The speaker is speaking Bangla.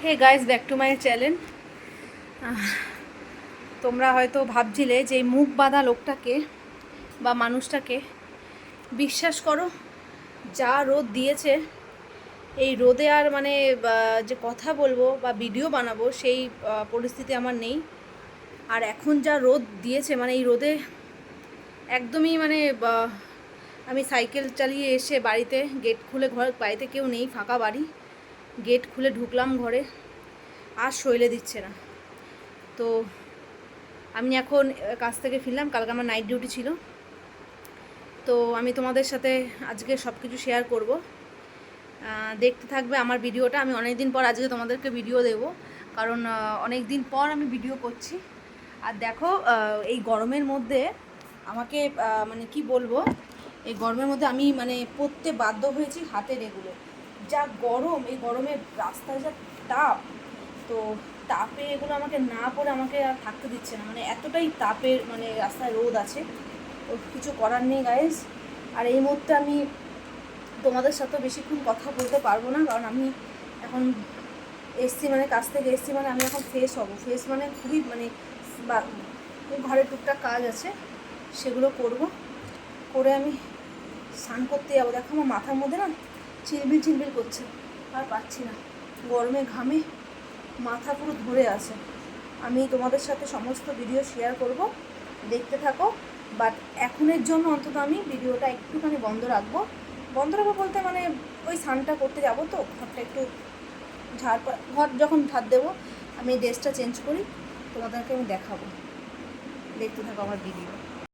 Hey guys, back to my channel. তোমরা হয়তো ভাবছিলে যে এই মুখ বাঁধা লোকটাকে বা মানুষটাকে, বিশ্বাস করো যা রোদ দিয়েছে এই রোদে আর মানে যে কথা বলবো বা ভিডিও বানাবো সেই পরিস্থিতি আমার নেই। আর এখন যা রোদ দিয়েছে মানে এই রোদে একদমই মানে আমি সাইকেল চালিয়ে এসে বাড়িতে গেট খুলে, বাড়িতে কেউ নেই, ফাঁকা বাড়ি, গেট খুলে ঢুকলাম ঘরে, আর সইলে দিচ্ছে না। তো আমি এখন কাজ থেকে ফিরলাম, কালকে আমার নাইট ডিউটি ছিল। তো আমি তোমাদের সাথে আজকে সব কিছু শেয়ার করব, দেখতে থাকবে আমার ভিডিওটা। আমি অনেক দিন পর আজকে তোমাদেরকে ভিডিও দেব, কারণ অনেক দিন পর আমি ভিডিও করছি। আর দেখো এই গরমের মধ্যে আমাকে মানে কি বলবো, এই গরমের মধ্যে আমি মানে পরতে বাধ্য হয়েছি হাতের এগুলো। যা গরম, এই গরমে রাস্তায় যা তাপ, তো তাপে এগুলো আমাকে না পরে আমাকে আর থাকতে দিচ্ছে না, মানে এতটাই তাপের মানে রাস্তায় রোদ আছে। তো কিছু করার নেই গাইজ। আর এই মুহূর্তে আমি তোমাদের সাথে বেশিক্ষণ কথা বলতে পারবো না, কারণ আমি এখন এসছি, মানে কাছ থেকে এসছি, মানে আমি এখন ফ্রেশ হবো। ফ্রেশ মানে খুবই মানে ঘরে টুকটাক কাজ আছে, সেগুলো করব, করে আমি স্নান করতে যাবো। দেখো আমার মাথার মধ্যে না চিলবিল চিলবিল করছে, আর পাচ্ছি না, গরমে ঘামে মাথা পুরো ধরে আছে। আমি তোমাদের সাথে সমস্ত ভিডিও শেয়ার করব, দেখতে থাকো। বাট এখনের জন্য অন্তত আমি ভিডিওটা একটুখানি বন্ধ রাখবো বলতে মানে ওই স্নানটা করতে যাবো, তো ঘরটা একটু ঘর যখন ঝাড় দেবো আমি ড্রেসটা চেঞ্জ করি, তোমাদেরকে আমি দেখাবো। দেখতে থাকো আমার ভিডিও।